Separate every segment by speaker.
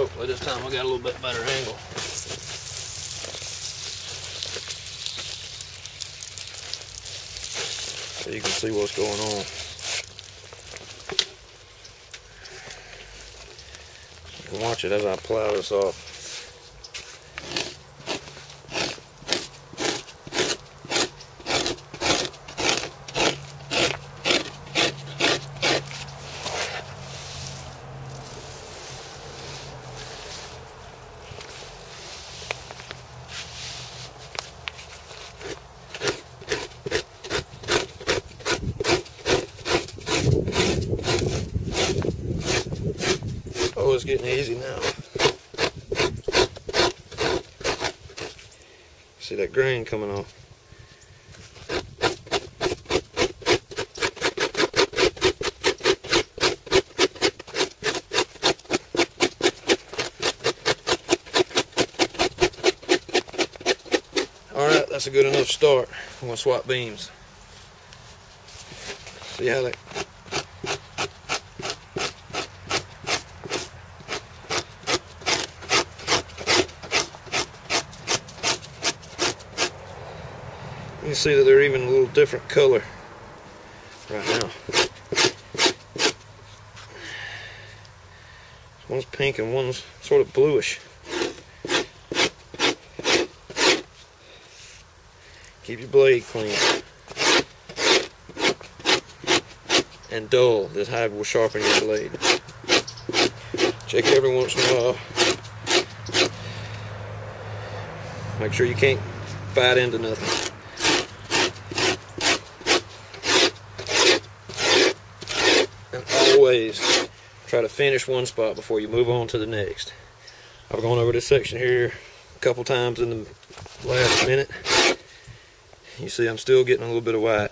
Speaker 1: Hopefully this time I got a little bit better angle. So you can see what's going on. You can watch it as I plow this off. Oh, it's getting easy now. See that grain coming off. Alright, that's a good enough start. I'm going to swap beams. See how that... You can see that they're even a little different color right now. One's pink and one's sort of bluish. Keep your blade clean and dull. This hide will sharpen your blade. Check it every once in a while. Make sure you can't bite into nothing. And always try to finish one spot before you move on to the next. I've gone over this section here a couple times in the last minute. You see I'm still getting a little bit of white.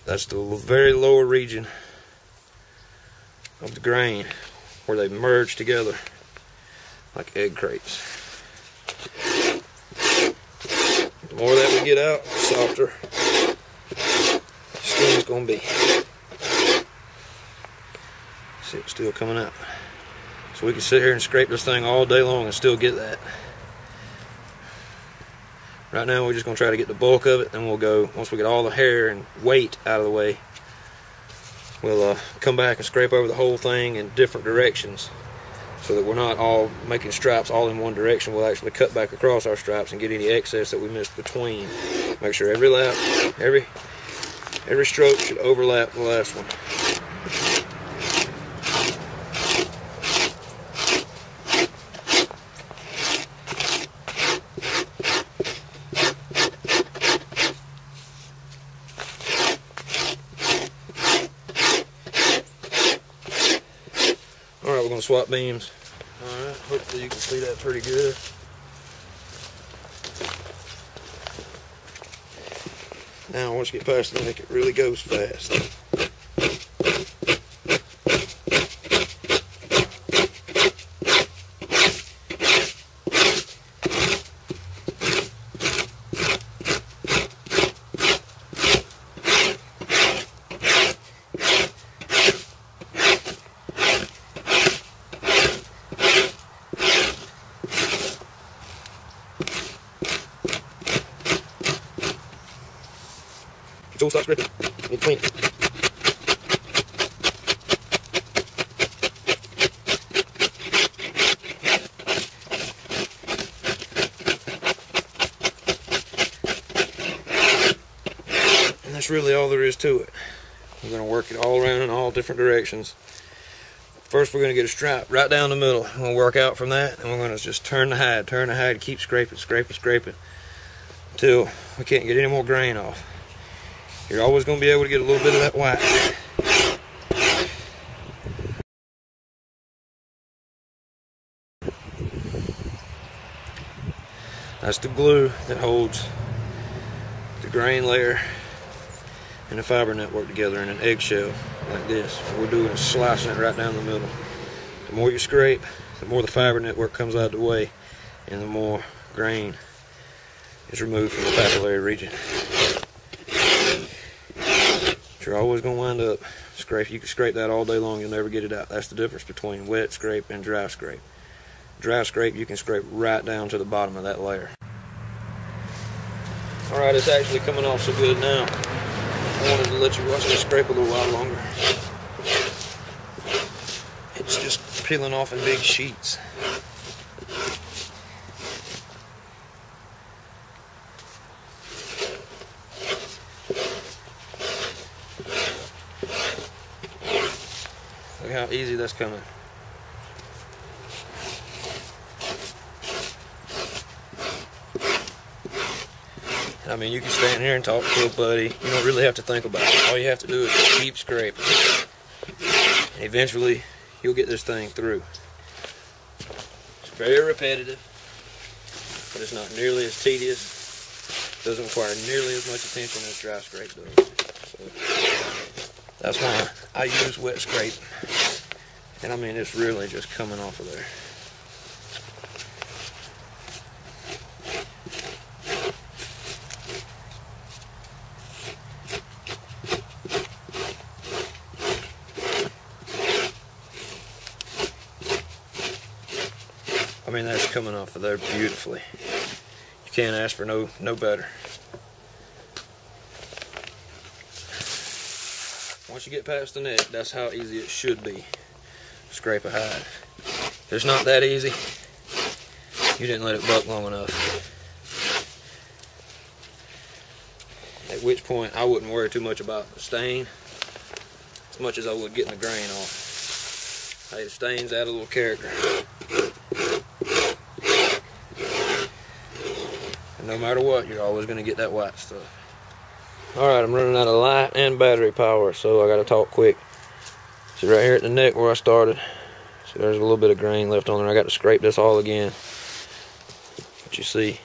Speaker 1: That's the very lower region of the grain where they merge together like egg crates. The more that we get out, the softer the skin's going to be. See, it's still coming out. So we can sit here and scrape this thing all day long and still get that. Right now we're just going to try to get the bulk of it, then we'll go, once we get all the hair and weight out of the way, we'll come back and scrape over the whole thing in different directions so that we're not all making stripes all in one direction. We'll actually cut back across our stripes and get any excess that we missed between. Make sure every lap, every stroke should overlap the last one. Alright, we're going to swap beams. Alright, hopefully you can see that pretty good. Now once you get past the neck, it really goes fast. Tool starts gripping. Need to clean it. And that's really all there is to it. We're going to work it all around in all different directions. First we're going to get a stripe right down the middle. We're going to work out from that, and we're going to just turn the hide, keep scraping, until we can't get any more grain off. You're always going to be able to get a little bit of that white. That's the glue that holds the grain layer and the fiber network together in an eggshell like this. What we're doing is slicing it right down the middle. The more you scrape, the more the fiber network comes out of the way, and the more grain is removed from the papillary region. But you're always going to wind up scrape. You can scrape that all day long, you'll never get it out. That's the difference between wet scrape and dry scrape. Dry scrape, you can scrape right down to the bottom of that layer. Alright, it's actually coming off so good now. I wanted to let you watch me scrape a little while longer. It's just peeling off in big sheets. Look how easy that's coming. I mean, you can stand here and talk to a buddy. You don't really have to think about it. All you have to do is just keep scraping. And eventually, you'll get this thing through. It's very repetitive, but it's not nearly as tedious. It doesn't require nearly as much attention as dry scrape does. So that's why I use wet scrape. And I mean, it's really just coming off of there. I mean, that's coming off of there beautifully. You can't ask for no better. Once you get past the neck, that's how easy it should be. Scrape a hide. If it's not that easy, you didn't let it buck long enough. At which point, I wouldn't worry too much about the stain as much as I would getting the grain off. Hey, the stains add a little character. And no matter what, you're always going to get that white stuff. Alright, I'm running out of light and battery power, so I got to talk quick. See right here at the neck where I started. See, there's a little bit of grain left on there. I got to scrape this all again. But you see,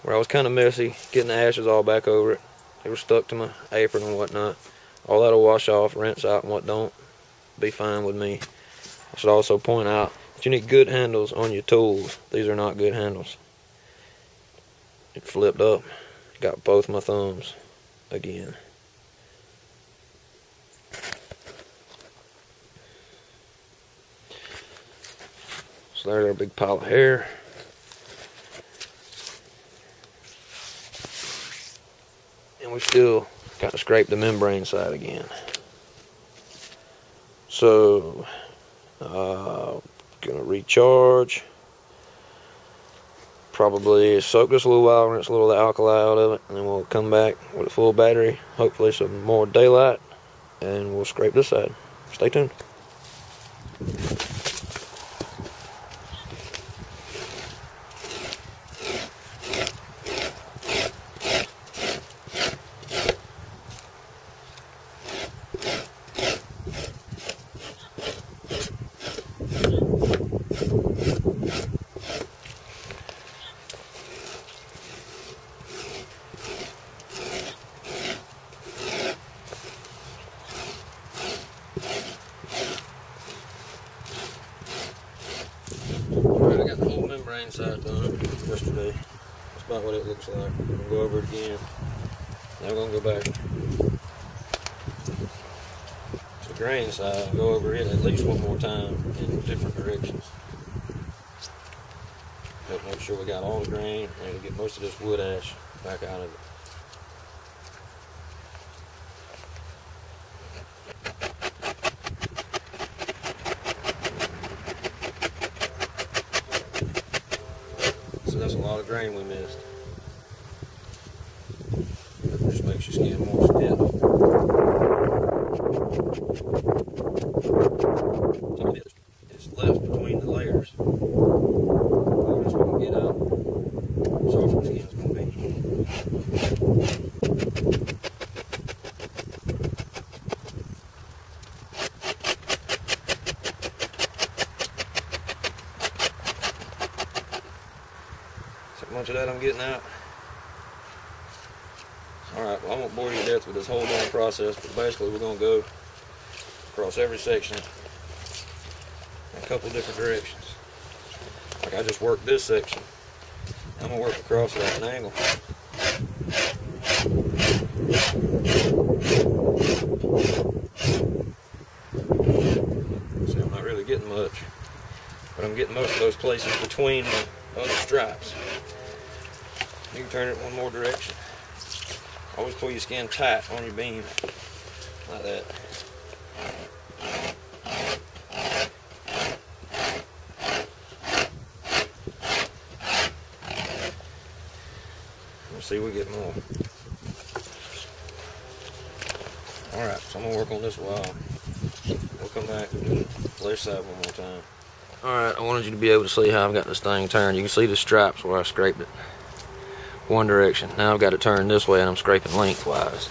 Speaker 1: where I was kind of messy, getting the ashes all back over it. They were stuck to my apron and whatnot. All that'll wash off, rinse out, and what don't, be fine with me. I should also point out that you need good handles on your tools. These are not good handles. It flipped up. Got both my thumbs again. So there's our big pile of hair. And we still got to scrape the membrane side again. So, gonna recharge. Probably soak this a little while, rinse a little of the alkali out of it, and then we'll come back with a full battery, hopefully some more daylight, and we'll scrape this side. Stay tuned. Alright, I got the whole membrane side done yesterday. That's about what it looks like. I'm going to go over it again. Now I'm going to go back to the grain side and go over it at least one more time in different directions. Help make sure we got all the grain and to get most of this wood ash back out of it. So that's a lot of grain we missed. That just makes your skin more stiff. It's left between the layers. The less we can get out, the softer the skin's going to be. So much of that I'm getting out. Alright, well I won't bore you to death with this whole damn process, but basically we're going to go across every section in a couple different directions. Like I just worked this section. I'm going to work across it at an angle. See, I'm not really getting much, but I'm getting most of those places between the other stripes. You can turn it one more direction. Always pull your skin tight on your beam, like that. Let's see, we get more. Alright, so I'm going to work on this a while. We'll come back and do the left side one more time. Alright, I wanted you to be able to see how I've got this thing turned. You can see the stripes where I scraped it one direction. Now I've got it turned this way and I'm scraping lengthwise.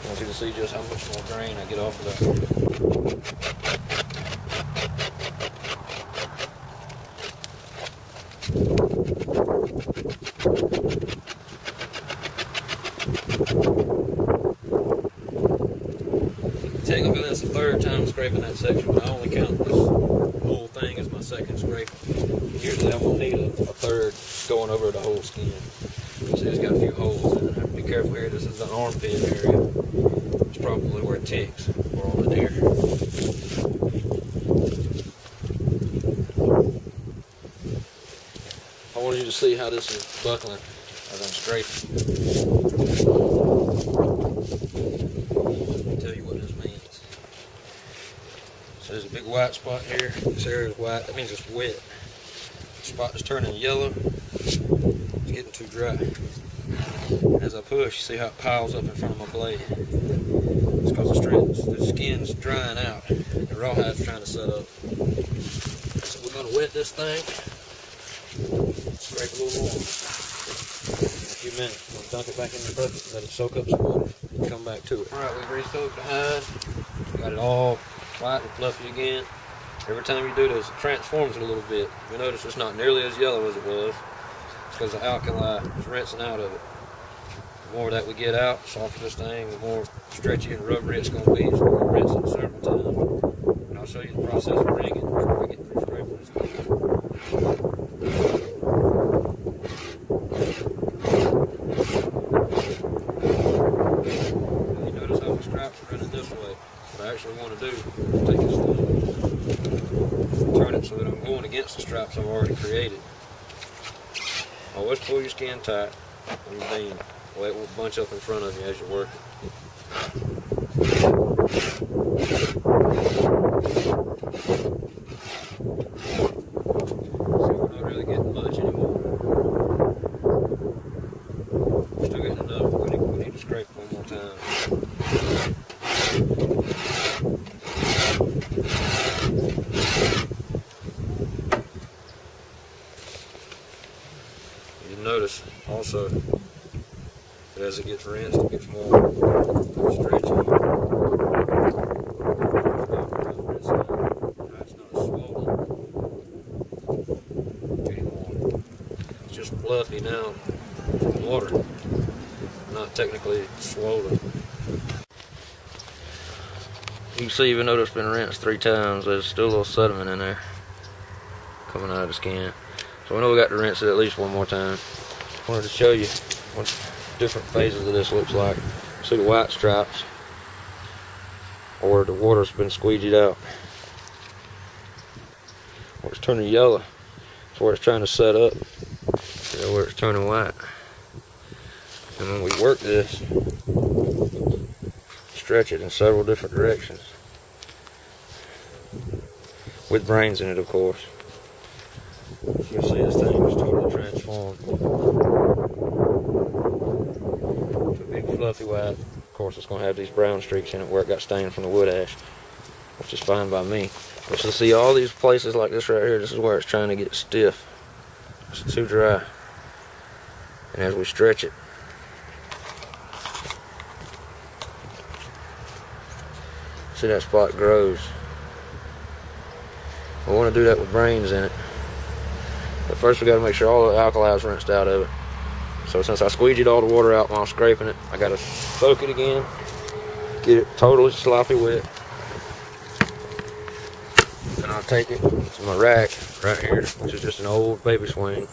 Speaker 1: I want you to see just how much more grain I get off of that. Technically that's the third time scraping that section, but I only count this whole thing as my second scrape. Usually I won't need a third going over the whole skin. You see it's got a few holes in it. I have to be careful here. This is the armpit area. It's probably where it ticks, or on the deer. I wanted you to see how this is buckling as I'm scraping. Let me tell you what this means. So there's a big white spot here. This area is white. That means it's wet. The spot is turning yellow. It's getting too dry. As I push, you see how it piles up in front of my blade. It's because the skin's drying out. The rawhide's trying to set up. So we're going to wet this thing. Scrape a little more. In a few minutes, I'm going to dunk it back in the bucket, let it soak up some water, and come back to it. Alright, we've re-soaked the hide. Got it all white and fluffy again. Every time you do this, it transforms it a little bit. You notice it's not nearly as yellow as it was. It's because the alkali is rinsing out of it. The more that we get out, the softer this thing, the more stretchy and rubbery it's going to be. So we'll rinse it several times. And I'll show you the process of rigging before we get through scraping this thing. You notice how the stripes are running this way. What I actually want to do is take this thing, turn it so that I'm going against the stripes I've already created. Always pull your skin tight on your beam. Well, it will bunch up in front of you as you're working. See, we're not really getting much anymore. We're still getting enough, but we need to scrape one more time. You notice also that as it gets rinsed, it gets more stretchy. It's not as swollen anymore. It's just fluffy now from water, not technically swollen. You can see, even though it's been rinsed 3 times, there's still a little sediment in there coming out of the skin. So we know we got to rinse it at least one more time. I wanted to show you what different phases of this looks like. See the white stripes, or the water's been squeegeed out. Where it's turning yellow, it's where it's trying to set up. See where it's turning white. And when we work this, stretch it in several different directions. With brains in it, of course. You'll see this thing is totally transformed. It's a big fluffy white. Of course, it's going to have these brown streaks in it where it got stained from the wood ash, which is fine by me. But you'll see all these places like this right here, this is where it's trying to get stiff. It's too dry. And as we stretch it, see that spot grows. We want to do that with brains in it. But first we got to make sure all the alkali is rinsed out of it. So since I squeegeed all the water out while scraping it, I got to soak it again, get it totally sloppy wet. Then I'll take it to my rack right here, which is just an old baby swing.